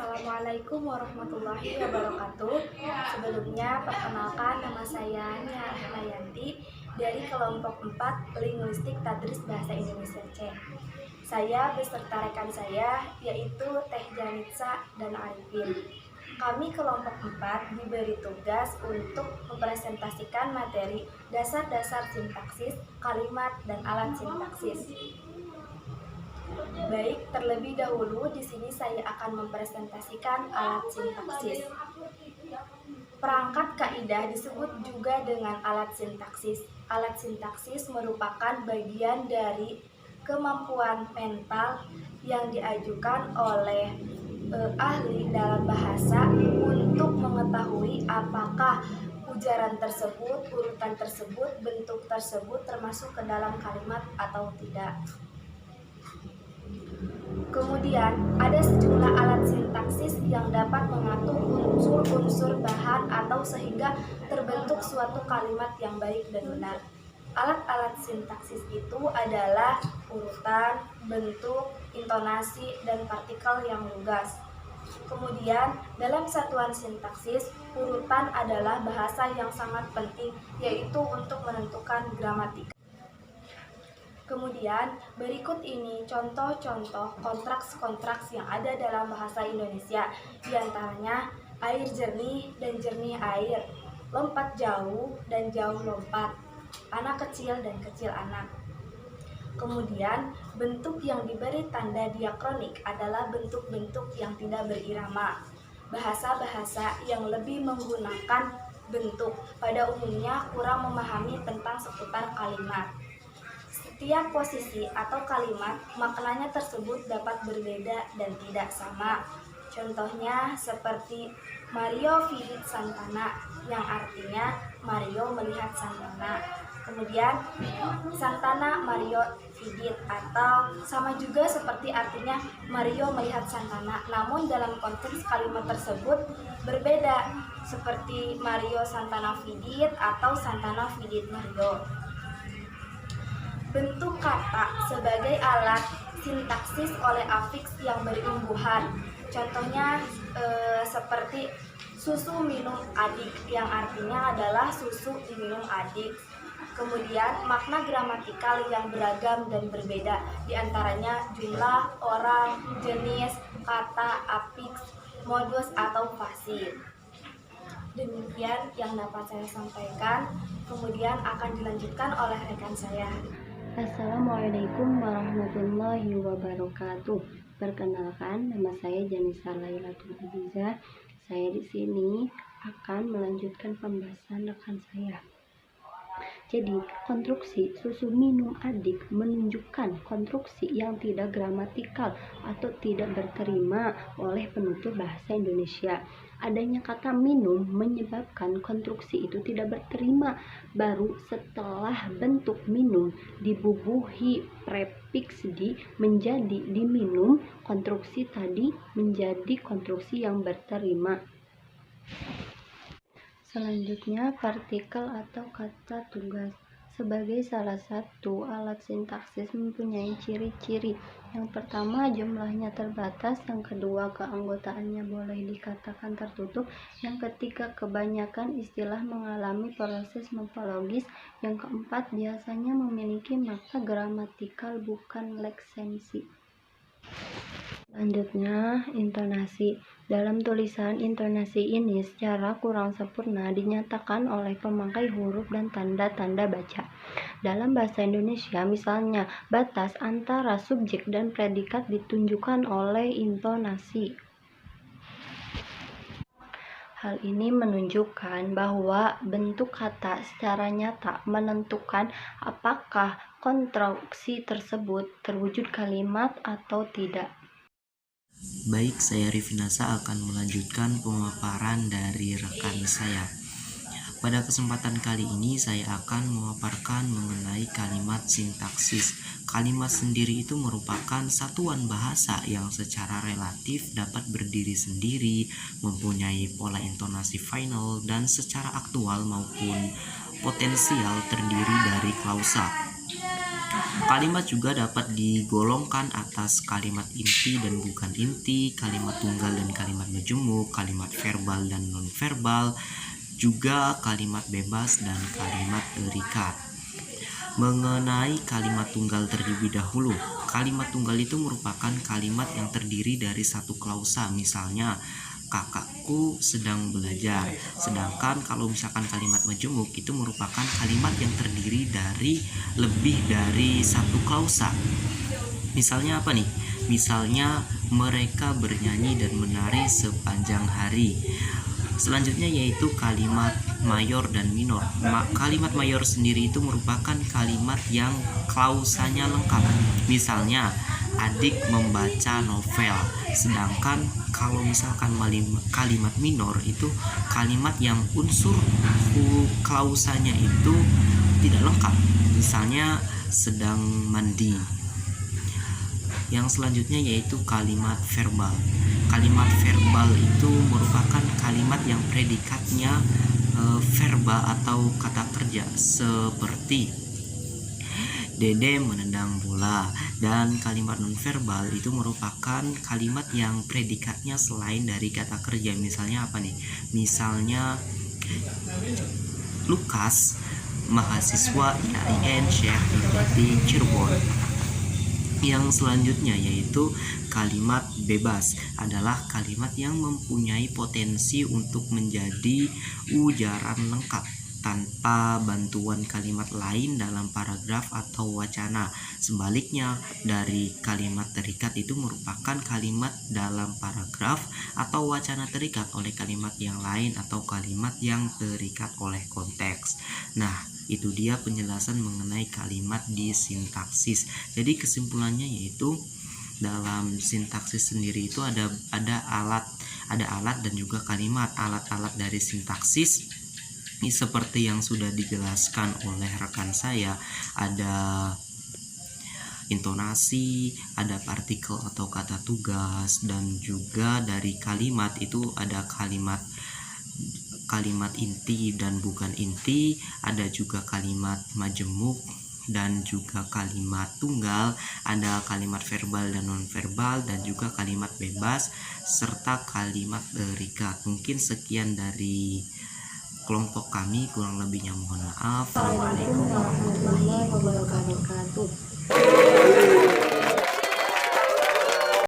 Assalamualaikum warahmatullahi wabarakatuh. Sebelumnya, perkenalkan nama saya Nia Rahmayanti dari kelompok 4 Linguistik Tadris Bahasa Indonesia C. Saya beserta rekan saya yaitu Teh Janitsa dan Arifin. Kami kelompok 4 diberi tugas untuk mempresentasikan materi dasar-dasar sintaksis, kalimat, dan alat sintaksis. Baik, terlebih dahulu di sini saya akan mempresentasikan alat sintaksis. Perangkat kaidah disebut juga dengan alat sintaksis. Alat sintaksis merupakan bagian dari kemampuan mental yang diajukan oleh ahli dalam bahasa untuk mengetahui apakah ujaran tersebut, urutan tersebut, bentuk tersebut termasuk ke dalam kalimat atau tidak. Kemudian, ada sejumlah alat sintaksis yang dapat mengatur unsur-unsur bahan atau sehingga terbentuk suatu kalimat yang baik dan benar. Alat-alat sintaksis itu adalah urutan, bentuk, intonasi, dan partikel yang lugas. Kemudian, dalam satuan sintaksis, urutan adalah bahasa yang sangat penting, yaitu untuk menentukan gramatika. Kemudian, berikut ini contoh-contoh kontraks-kontraks yang ada dalam bahasa Indonesia. Di antaranya, air jernih dan jernih air, lompat jauh dan jauh lompat, anak kecil dan kecil anak. Kemudian, bentuk yang diberi tanda diakronik adalah bentuk-bentuk yang tidak berirama. Bahasa-bahasa yang lebih menggunakan bentuk pada umumnya kurang memahami tentang seputar kalimat. Setiap posisi atau kalimat, maknanya tersebut dapat berbeda dan tidak sama. Contohnya seperti Mario vidit Santana, yang artinya Mario melihat Santana. Kemudian Santana Mario vidit, atau sama juga seperti artinya Mario melihat Santana, namun dalam konteks kalimat tersebut berbeda, seperti Mario Santana vidit atau Santana vidit Mario. Bentuk kata sebagai alat sintaksis oleh afiks yang berimbuhan. Contohnya seperti susu minum adik, yang artinya adalah susu diminum adik. Kemudian makna gramatikal yang beragam dan berbeda, diantaranya jumlah, orang, jenis, kata, afiks, modus atau fasil. Demikian yang dapat saya sampaikan, kemudian akan dilanjutkan oleh rekan saya. Assalamualaikum warahmatullahi wabarakatuh. Perkenalkan, nama saya Janisa Lailatul Abiza. Saya di sini akan melanjutkan pembahasan rekan saya. Jadi, konstruksi susu minum adik menunjukkan konstruksi yang tidak gramatikal atau tidak berterima oleh penutur bahasa Indonesia. Adanya kata minum menyebabkan konstruksi itu tidak berterima. Baru setelah bentuk minum dibubuhi prefiks di menjadi diminum, konstruksi tadi menjadi konstruksi yang berterima. Selanjutnya, partikel atau kata tugas. Sebagai salah satu alat sintaksis mempunyai ciri-ciri. Yang pertama, jumlahnya terbatas. Yang kedua, keanggotaannya boleh dikatakan tertutup. Yang ketiga, kebanyakan istilah mengalami proses morfologis. Yang keempat, biasanya memiliki makna gramatikal bukan leksensi. Selanjutnya, intonasi. Dalam tulisan, intonasi ini secara kurang sempurna dinyatakan oleh pemakai huruf dan tanda-tanda baca. Dalam bahasa Indonesia, misalnya, batas antara subjek dan predikat ditunjukkan oleh intonasi. Hal ini menunjukkan bahwa bentuk kata secara nyata menentukan apakah konstruksi tersebut terwujud kalimat atau tidak. Baik, saya Rifinasa akan melanjutkan pemaparan dari rekan saya. Pada kesempatan kali ini saya akan memaparkan mengenai kalimat sintaksis. Kalimat sendiri itu merupakan satuan bahasa yang secara relatif dapat berdiri sendiri, mempunyai pola intonasi final, dan secara aktual maupun potensial terdiri dari klausa. Kalimat juga dapat digolongkan atas kalimat inti dan bukan inti, kalimat tunggal dan kalimat majemuk, kalimat verbal dan nonverbal, juga kalimat bebas dan kalimat terikat. Mengenai kalimat tunggal terlebih dahulu, kalimat tunggal itu merupakan kalimat yang terdiri dari satu klausa, misalnya kakakku sedang belajar. Sedangkan kalau misalkan kalimat majemuk itu merupakan kalimat yang terdiri dari lebih dari satu klausa. Misalnya apa nih? Misalnya mereka bernyanyi dan menari sepanjang hari. Selanjutnya yaitu kalimat mayor dan minor. Kalimat mayor sendiri itu merupakan kalimat yang klausanya lengkap. Misalnya adik membaca novel. Sedangkan kalau misalkan kalimat minor itu kalimat yang unsur klausanya itu tidak lengkap. Misalnya sedang mandi. Yang selanjutnya yaitu kalimat verbal. Kalimat verbal itu merupakan kalimat yang predikatnya verba atau kata kerja, seperti Dede menendang bola. Dan kalimat nonverbal itu merupakan kalimat yang predikatnya selain dari kata kerja. Misalnya apa nih? Misalnya Lukas, mahasiswa IAIN Syekh di Cirebon. Yang selanjutnya yaitu kalimat bebas, adalah kalimat yang mempunyai potensi untuk menjadi ujaran lengkap tanpa bantuan kalimat lain dalam paragraf atau wacana. Sebaliknya dari kalimat terikat itu merupakan kalimat dalam paragraf atau wacana terikat oleh kalimat yang lain atau kalimat yang terikat oleh konteks. Nah, itu dia penjelasan mengenai kalimat di sintaksis. Jadi kesimpulannya yaitu dalam sintaksis sendiri itu ada alat dan juga kalimat. Alat-alat dari sintaksis ini seperti yang sudah dijelaskan oleh rekan saya, ada intonasi, ada partikel atau kata tugas, dan juga dari kalimat itu ada kalimat inti dan bukan inti, ada juga kalimat majemuk dan juga kalimat tunggal, ada kalimat verbal dan nonverbal, dan juga kalimat bebas serta kalimat terikat. Mungkin sekian dari kelompok kami, kurang lebihnya mohon maaf. Assalamualaikum warahmatullahi wabarakatuh.